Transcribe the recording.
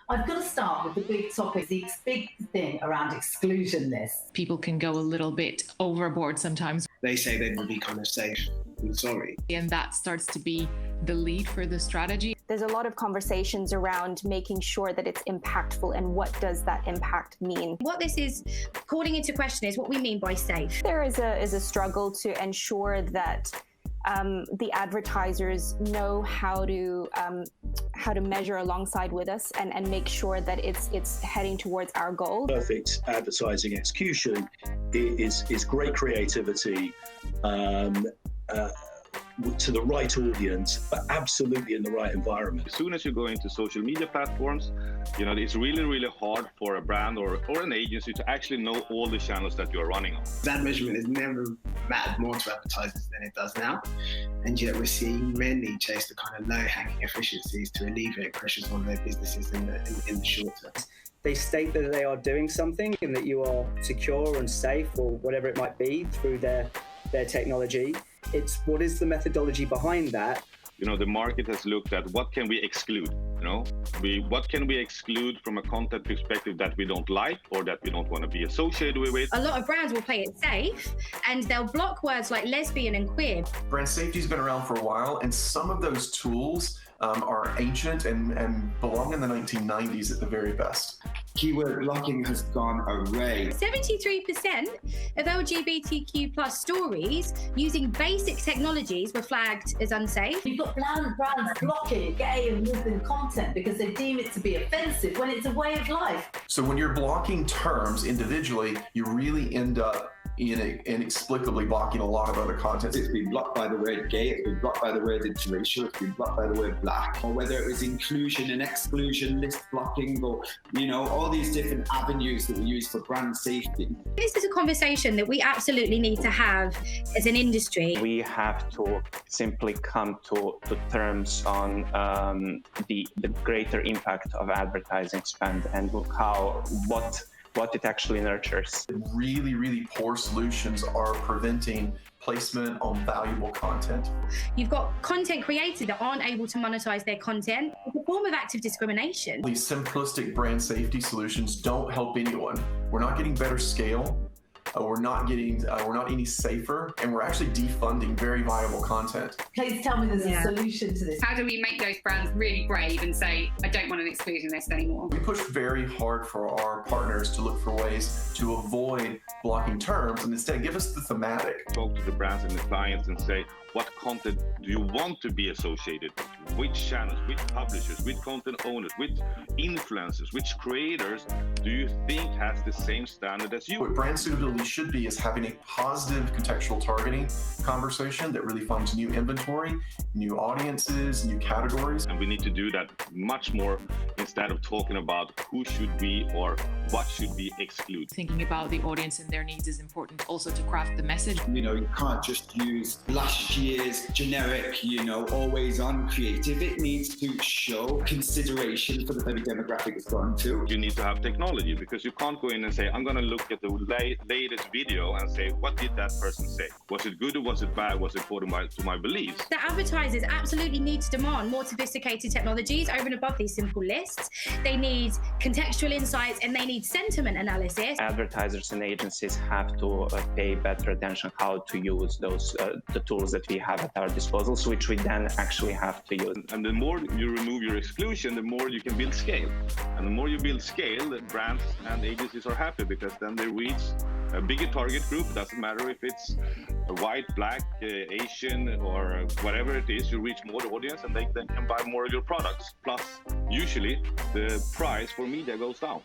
I've got to start with the big topic, the big thing around exclusion lists. People can go a little bit overboard sometimes. They say they will be kind of safe and sorry. And that starts to be the lead for the strategy. There's a lot of conversations around making sure that it's impactful and what does that impact mean. What this is calling into question is what we mean by safe. There is a struggle to ensure that the advertisers know how to measure alongside with us and make sure that it's heading towards our goal. Perfect advertising execution is great creativity to the right audience, but absolutely in the right environment. As soon as you go into social media platforms, it's really, really hard for a brand or an agency to actually know all the channels that you're running on. That measurement has never mattered more to advertisers than it does now. And yet we're seeing many chase the kind of low-hanging efficiencies to alleviate pressures on their businesses in the short term. They state that they are doing something and that you are secure and safe or whatever it might be through their technology. It's what is the methodology behind that? The market has looked at what can we exclude, what can we exclude from a content perspective that we don't like or that we don't want to be associated with. A lot of brands will play it safe and they'll block words like lesbian and queer. Brand safety's been around for a while, and some of those tools are ancient and belong in the 1990s at the very best. Keyword blocking has gone array. 73% of LGBTQ+ stories using basic technologies were flagged as unsafe. You've got brands blocking gay and Muslim content because they deem it to be offensive when it's a way of life. So when you're blocking terms individually, you really end up inexplicably blocking a lot of other content. It's been blocked by the word gay, it's been blocked by the word interracial, it's been blocked by the word black, or whether it was inclusion and exclusion list blocking, or all these different avenues that we use for brand safety. This is a conversation that we absolutely need to have as an industry. We have to simply come to terms on the greater impact of advertising spend and what it actually nurtures. Really, really poor solutions are preventing placement on valuable content. You've got content creators that aren't able to monetize their content. It's a form of active discrimination. These simplistic brand safety solutions don't help anyone. We're not getting better scale. We're not any safer, and we're actually defunding very viable content. Please tell me there's a solution to this. How do we make those brands really brave and say, I don't want an exclusion list anymore? We push very hard for our partners to look for ways to avoid blocking terms and instead give us the thematic. Talk to the brands and the clients and say, what content do you want to be associated with? Which channels, which publishers, which content owners, which influencers, which creators do you think has the same standard as you? What brand suitability should be is having a positive contextual targeting conversation that really finds new inventory, new audiences, new categories. And we need to do that much more instead of talking about who should be or what should we exclude. Thinking about the audience and their needs is important also to craft the message. You can't just use last year's generic, always on creative. It needs to show consideration for the very demographic it's gone to. You need to have technology because you can't go in and say, I'm going to look at the latest video and say, what did that person say? Was it good or was it bad? Was it according to my beliefs? The advertisers absolutely need to demand more sophisticated technologies over and above these simple lists. They need contextual insights and they need sentiment analysis. Advertisers and agencies have to pay better attention how to use the tools that we have at our disposals, which we then actually have to use. And the more you remove your exclusion, the more you can build scale. And the more you build scale, the brands and agencies are happy because then they reach a bigger target group. Doesn't matter if it's a white, black, Asian, or whatever it is, you reach more audience and they then can buy more of your products. Plus, usually the price for media goes down.